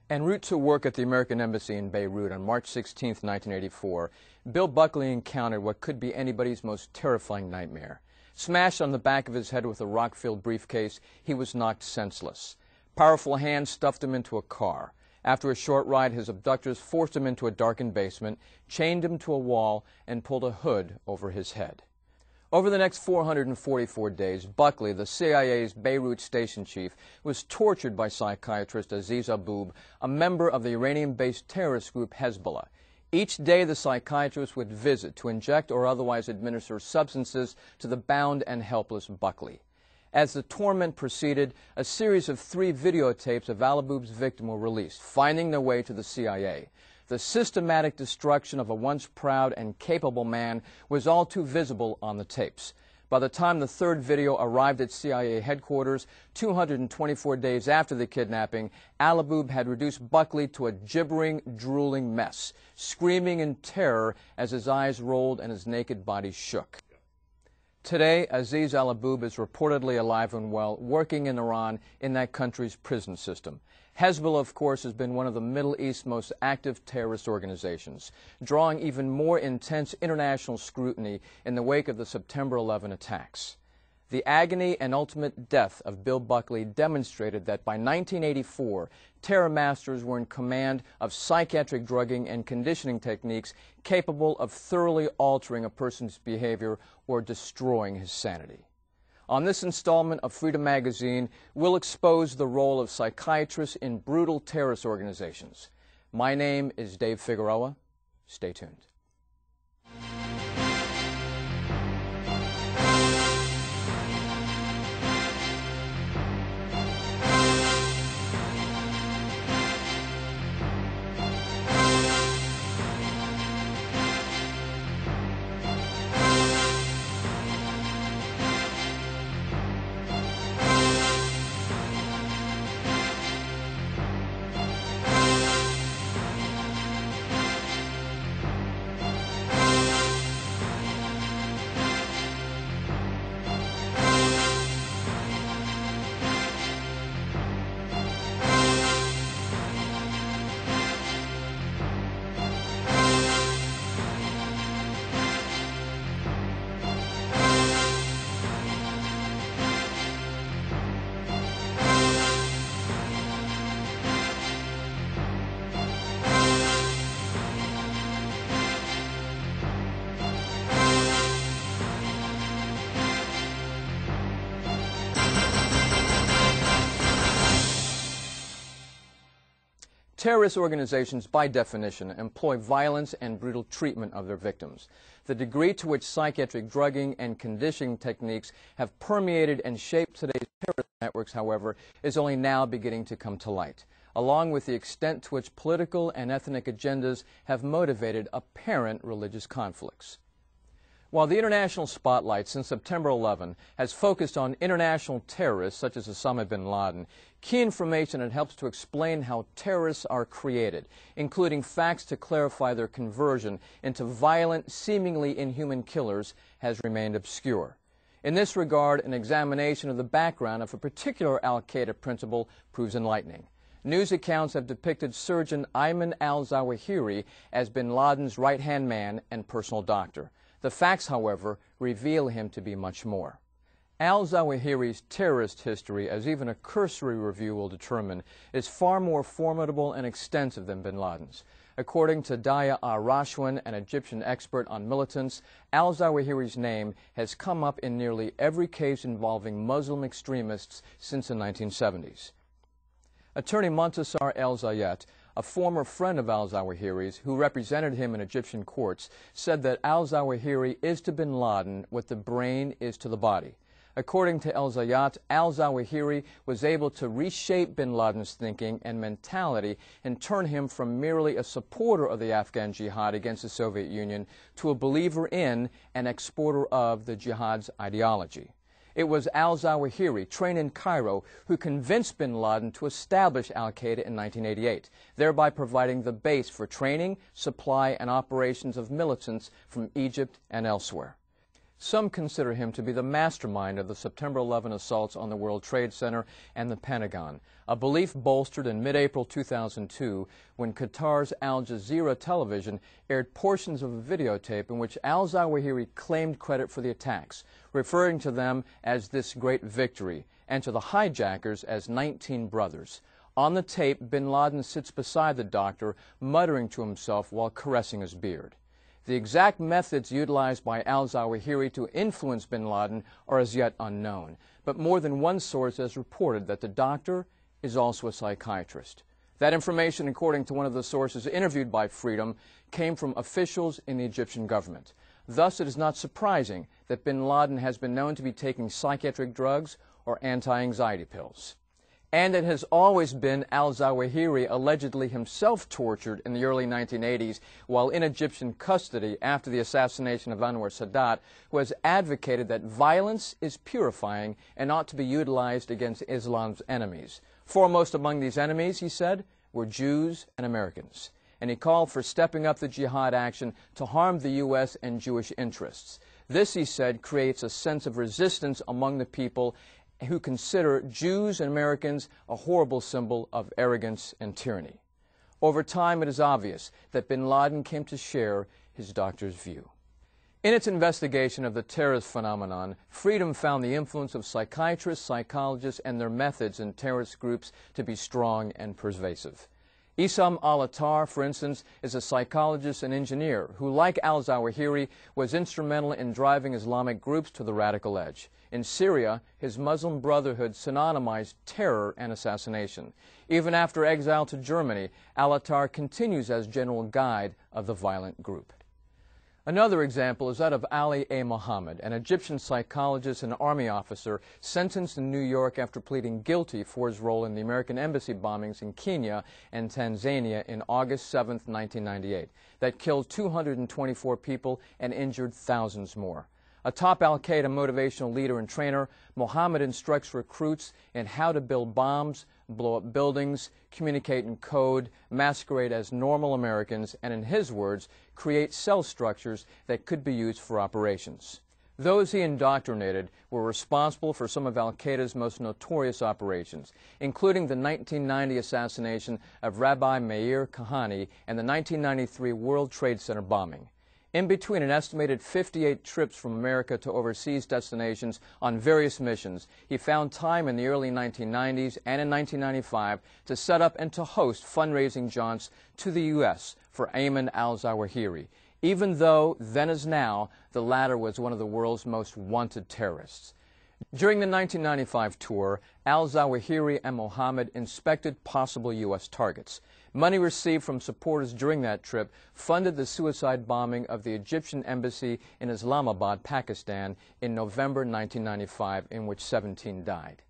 En route to work at the American Embassy in Beirut on March 16, 1984, Bill Buckley encountered what could be anybody's most terrifying nightmare. Smashed on the back of his head with a rock-filled briefcase, he was knocked senseless. Powerful hands stuffed him into a car. After a short ride, his abductors forced him into a darkened basement, chained him to a wall, and pulled a hood over his head. Over the next 444 days, Buckley, the CIA's Beirut station chief, was tortured by psychiatrist Aziz Aboub, a member of the Iranian-based terrorist group Hezbollah. Each day, the psychiatrist would visit to inject or otherwise administer substances to the bound and helpless Buckley. As the torment proceeded, a series of 3 videotapes of Aboub's victim were released, finding their way to the CIA. The systematic destruction of a once proud and capable man was all too visible on the tapes. By the time the 3rd video arrived at CIA headquarters, 224 days after the kidnapping, Aboub had reduced Buckley to a gibbering, drooling mess, screaming in terror as his eyes rolled and his naked body shook. Today, Aziz Aboub is reportedly alive and well, working in Iran in that country's prison system. Hezbollah, of course, has been one of the Middle East's most active terrorist organizations, drawing even more intense international scrutiny in the wake of the September 11 attacks. The agony and ultimate death of Bill Buckley demonstrated that by 1984, terror masters were in command of psychiatric drugging and conditioning techniques capable of thoroughly altering a person's behavior or destroying his sanity. On this installment of Freedom Magazine, we'll expose the role of psychiatrists in brutal terrorist organizations. My name is Dave Figueroa. Stay tuned. Terrorist organizations, by definition, employ violence and brutal treatment of their victims. The degree to which psychiatric drugging and conditioning techniques have permeated and shaped today's terrorist networks, however, is only now beginning to come to light, along with the extent to which political and ethnic agendas have motivated apparent religious conflicts. While the international spotlight since September 11 has focused on international terrorists such as Osama bin Laden, key information that helps to explain how terrorists are created, including facts to clarify their conversion into violent, seemingly inhuman killers, has remained obscure. In this regard, an examination of the background of a particular al-Qaeda principle proves enlightening. News accounts have depicted surgeon Ayman al-Zawahiri as bin Laden's right-hand man and personal doctor. The facts, however, reveal him to be much more. Al-Zawahiri's terrorist history, as even a cursory review will determine, is far more formidable and extensive than bin Laden's. According to Daya Ar-Rashwan, an Egyptian expert on militants, al-Zawahiri's name has come up in nearly every case involving Muslim extremists since the 1970s. Attorney Montasar El-Zayat, a former friend of al-Zawahiri's who represented him in Egyptian courts, said that al-Zawahiri is to bin Laden what the brain is to the body. According to El-Zayat, al-Zawahiri was able to reshape bin Laden's thinking and mentality and turn him from merely a supporter of the Afghan jihad against the Soviet Union to a believer in and exporter of the jihad's ideology. It was al-Zawahiri, trained in Cairo, who convinced bin Laden to establish al-Qaeda in 1988, thereby providing the base for training, supply, and operations of militants from Egypt and elsewhere. Some consider him to be the mastermind of the September 11 assaults on the World Trade Center and the Pentagon, a belief bolstered in mid-April 2002 when Qatar's Al Jazeera television aired portions of a videotape in which al-Zawahiri claimed credit for the attacks, referring to them as this great victory and to the hijackers as 19 brothers. On the tape, bin Laden sits beside the doctor, muttering to himself while caressing his beard. The exact methods utilized by al-Zawahiri to influence bin Laden are as yet unknown, but more than one source has reported that the doctor is also a psychiatrist. That information, according to one of the sources interviewed by Freedom, came from officials in the Egyptian government. Thus, it is not surprising that bin Laden has been known to be taking psychiatric drugs or anti-anxiety pills. And it has always been al-Zawahiri allegedly himself tortured in the early 1980s while in Egyptian custody after the assassination of Anwar Sadat, who has advocated that violence is purifying and ought to be utilized against Islam's enemies. Foremost among these enemies, he said, were Jews and Americans. And he called for stepping up the jihad action to harm the U.S. and Jewish interests. This, he said, creates a sense of resistance among the people who consider Jews and Americans a horrible symbol of arrogance and tyranny. Over time, it is obvious that bin Laden came to share his doctor's view. In its investigation of the terrorist phenomenon, Freedom found the influence of psychiatrists, psychologists, and their methods in terrorist groups to be strong and pervasive. Issam al-Attar, for instance, is a psychologist and engineer who, like al-Zawahiri, was instrumental in driving Islamic groups to the radical edge. In Syria, his Muslim Brotherhood synonymized terror and assassination. Even after exile to Germany, al-Attar continues as general guide of the violent group. Another example is that of Ali A. Mohammed, an Egyptian psychologist and army officer sentenced in New York after pleading guilty for his role in the American embassy bombings in Kenya and Tanzania in August 7, 1998, that killed 224 people and injured thousands more. A top al-Qaeda motivational leader and trainer, Mohammed instructs recruits in how to build bombs, blow up buildings, communicate in code, masquerade as normal Americans, and in his words, create cell structures that could be used for operations. Those he indoctrinated were responsible for some of al-Qaeda's most notorious operations, including the 1990 assassination of Rabbi Meir Kahane and the 1993 World Trade Center bombing. In between an estimated 58 trips from America to overseas destinations on various missions, he found time in the early 1990s and in 1995 to set up and to host fundraising jaunts to the U.S. for Ayman al-Zawahiri, even though, then as now, the latter was one of the world's most wanted terrorists. During the 1995 tour, al-Zawahiri and Mohammed inspected possible U.S. targets. Money received from supporters during that trip funded the suicide bombing of the Egyptian embassy in Islamabad, Pakistan, in November 1995, in which 17 died.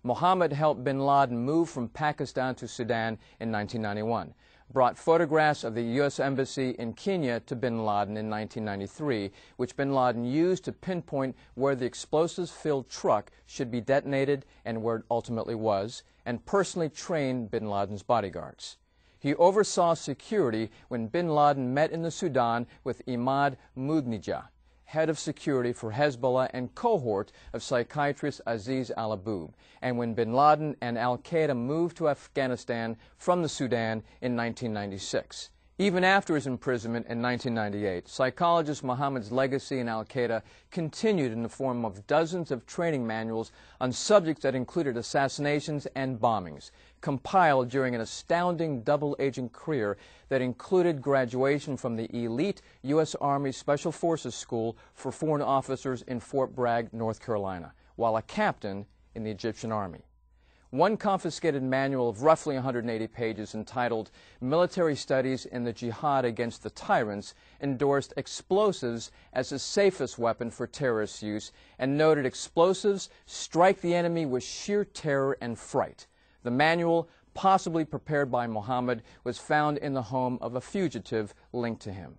Mohammed helped bin Laden move from Pakistan to Sudan in 1991, brought photographs of the U.S. Embassy in Kenya to bin Laden in 1993, which bin Laden used to pinpoint where the explosives-filled truck should be detonated and where it ultimately was, and personally trained bin Laden's bodyguards. He oversaw security when bin Laden met in the Sudan with Imad Mughnija, head of security for Hezbollah and cohort of psychiatrist Aziz al-Abub, and when bin Laden and al-Qaeda moved to Afghanistan from the Sudan in 1996. Even after his imprisonment in 1998, psychologist Mohammed's legacy in al-Qaeda continued in the form of dozens of training manuals on subjects that included assassinations and bombings, compiled during an astounding double-agent career that included graduation from the elite U.S. Army Special Forces School for Foreign Officers in Fort Bragg, North Carolina, while a captain in the Egyptian Army. One confiscated manual of roughly 180 pages entitled Military Studies in the Jihad Against the Tyrants endorsed explosives as the safest weapon for terrorist use and noted explosives strike the enemy with sheer terror and fright. The manual, possibly prepared by Mohammed, was found in the home of a fugitive linked to him.